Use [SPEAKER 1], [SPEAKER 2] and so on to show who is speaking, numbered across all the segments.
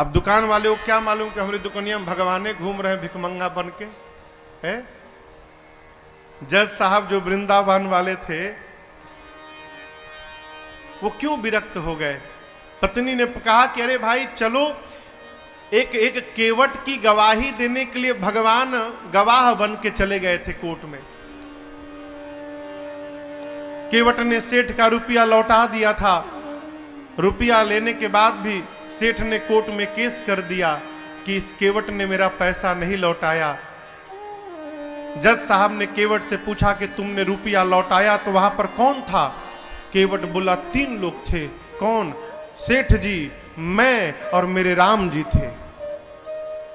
[SPEAKER 1] अब दुकान वाले को क्या मालूम कि हमारी दुकानिया में भगवाने घूम रहे हैं भिखमंगा बन के है। जज साहब जो वृंदावन वाले थे वो क्यों विरक्त हो गए? पत्नी ने कहा कि अरे भाई चलो, एक एक केवट की गवाही देने के लिए भगवान गवाह बन के चले गए थे कोर्ट में। केवट ने सेठ का रुपया लौटा दिया था। रुपया लेने के बाद भी सेठ ने कोर्ट में केस कर दिया कि इस केवट ने मेरा पैसा नहीं लौटाया। जज साहब ने केवट से पूछा कि तुमने रुपया लौटाया तो वहां पर कौन था? केवट बोला 3 लोग थे। कौन? सेठ जी, मैं और मेरे राम जी थे,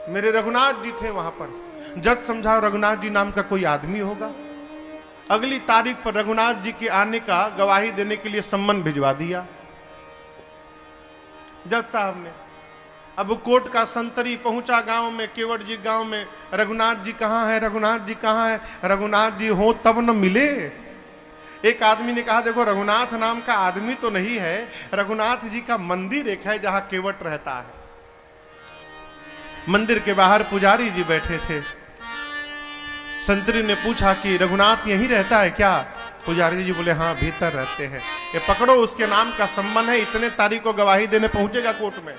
[SPEAKER 1] मेरे रघुनाथ जी थे वहां पर। जज समझा रघुनाथ जी नाम का कोई आदमी होगा। अगली तारीख पर रघुनाथ जी के आने का गवाही देने के लिए सम्मन भिजवा दिया जज साहब ने। अब कोर्ट का संतरी पहुंचा गांव में, केवट जी गांव में, रघुनाथ जी कहां है, रघुनाथ जी कहां है? रघुनाथ जी हो तब न मिले। एक आदमी ने कहा देखो रघुनाथ नाम का आदमी तो नहीं है, रघुनाथ जी का मंदिर एक है जहां केवट रहता है। मंदिर के बाहर पुजारी जी बैठे थे। संतरी ने पूछा कि रघुनाथ यहीं रहता है क्या? पुजारी जी बोले हाँ भीतर रहते हैं। ये पकड़ो, उसके नाम का संबंध है, इतने तारीख को गवाही देने पहुंचेगा कोर्ट में।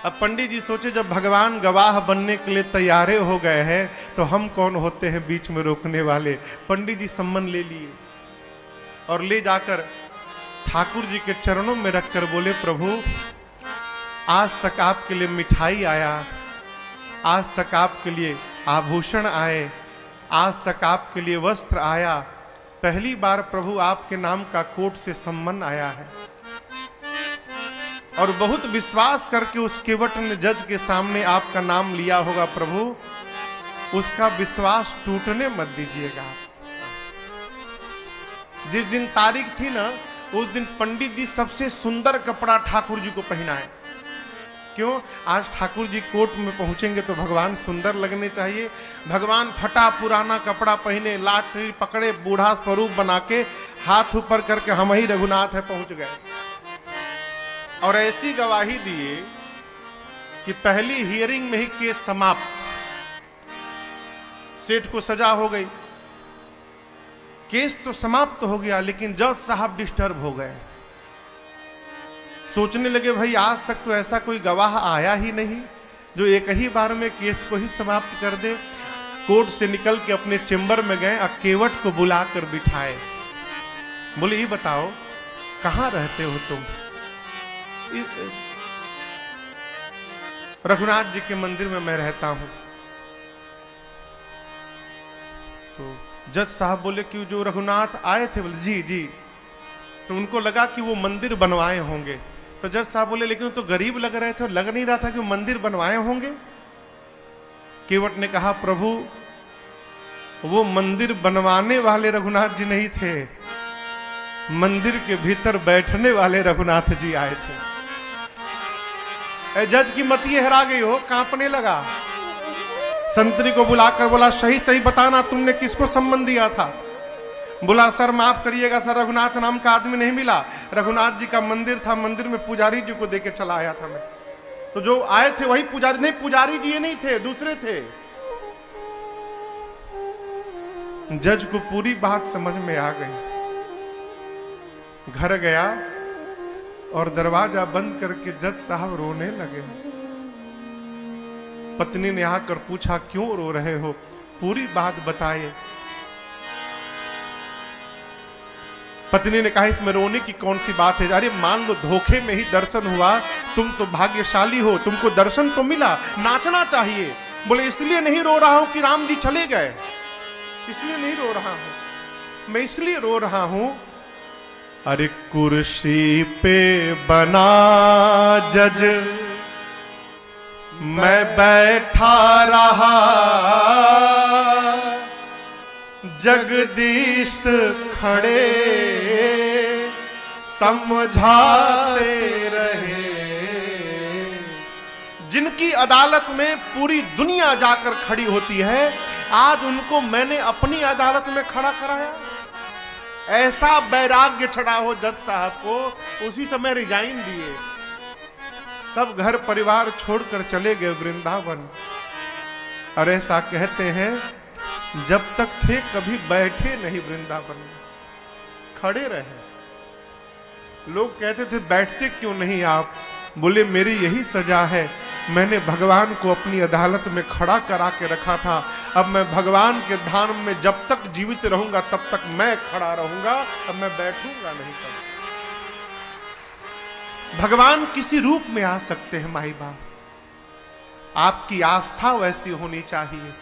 [SPEAKER 1] अब पंडित जी सोचे जब भगवान गवाह बनने के लिए तैयारे हो गए हैं तो हम कौन होते हैं बीच में रोकने वाले। पंडित जी सम्मन ले लिए और ले जाकर ठाकुर जी के चरणों में रखकर बोले प्रभु आज तक आपके लिए मिठाई आया, आज तक आपके लिए आभूषण आए, आज तक आपके लिए वस्त्र आया, पहली बार प्रभु आपके नाम का कोर्ट से सम्मन आया है। और बहुत विश्वास करके उस केवट ने जज के सामने आपका नाम लिया होगा प्रभु, उसका विश्वास टूटने मत दीजिएगा। जिस दिन तारीख थी ना उस दिन पंडित जी सबसे सुंदर कपड़ा ठाकुर जी को पहनाए। क्यों? आज ठाकुर जी कोर्ट में पहुंचेंगे तो भगवान सुंदर लगने चाहिए। भगवान फटा पुराना कपड़ा पहने, लाठी पकड़े, बूढ़ा स्वरूप बना के हाथ ऊपर करके हम ही रघुनाथ है पहुंच गए। और ऐसी गवाही दिए कि पहली हियरिंग में ही केस समाप्त। सेठ को सजा हो गई, केस तो समाप्त हो गया, लेकिन जज साहब डिस्टर्ब हो गए। सोचने लगे भाई आज तक तो ऐसा कोई गवाह आया ही नहीं जो एक ही बार में केस को ही समाप्त कर दे। कोर्ट से निकल के अपने चेंबर में गए, केवट को बुलाकर बिठाए। बोले ये बताओ कहां रहते हो तुम? रघुनाथ जी के मंदिर में मैं रहता हूं। तो जज साहब बोले कि जो रघुनाथ आए थे? बोले जी जी। तो उनको लगा कि वो मंदिर बनवाए होंगे। तो जज साहब बोले लेकिन तो गरीब लग रहे थे और लग नहीं रहा था कि वो मंदिर बनवाए होंगे। केवट ने कहा प्रभु वो मंदिर बनवाने वाले रघुनाथ जी नहीं थे, मंदिर के भीतर बैठने वाले रघुनाथ जी आए थे। जज की मति हरा गई हो, कांपने लगा। संतरी को बुलाकर बोला सही सही बताना तुमने किसको सम्मन दिया था? बोला सर माफ करिएगा सर, रघुनाथ नाम का आदमी नहीं मिला, रघुनाथ जी का मंदिर था, मंदिर में पुजारी जी को देके चला आया था मैं। तो जो आए थे वही पुजारी, नहीं पुजारी जी ये नहीं थे, दूसरे थे। जज को पूरी बात समझ में आ गई। घर गया और दरवाजा बंद करके जज साहब रोने लगे। पत्नी ने आकर पूछा क्यों रो रहे हो? पूरी बात बताए। पत्नी ने कहा इसमें रोने की कौन सी बात है? अरे मान लो धोखे में ही दर्शन हुआ, तुम तो भाग्यशाली हो, तुमको दर्शन तो मिला, नाचना चाहिए। बोले इसलिए नहीं रो रहा हूं कि राम जी चले गए, इसलिए नहीं रो रहा हूं, मैं इसलिए रो रहा हूं अरे कुर्सी पे बना जज मैं बैठा रहा, जगदीश खड़े समझाते रहे। जिनकी अदालत में पूरी दुनिया जाकर खड़ी होती है, आज उनको मैंने अपनी अदालत में खड़ा कराया। ऐसा वैराग्य चढ़ा हो जज साहब को, उसी समय रिजाइन दिए। सब घर परिवार छोड़कर चले गए वृंदावन। और ऐसा कहते हैं जब तक थे कभी बैठे नहीं वृंदावन में, खड़े रहे। लोग कहते थे बैठते क्यों नहीं आप? बोले मेरी यही सजा है, मैंने भगवान को अपनी अदालत में खड़ा करा के रखा था, अब मैं भगवान के धाम में जब तक जीवित रहूंगा तब तक मैं खड़ा रहूंगा, अब मैं बैठूंगा नहीं। भगवान किसी रूप में आ सकते हैं माई बाप, आपकी आस्था वैसी होनी चाहिए।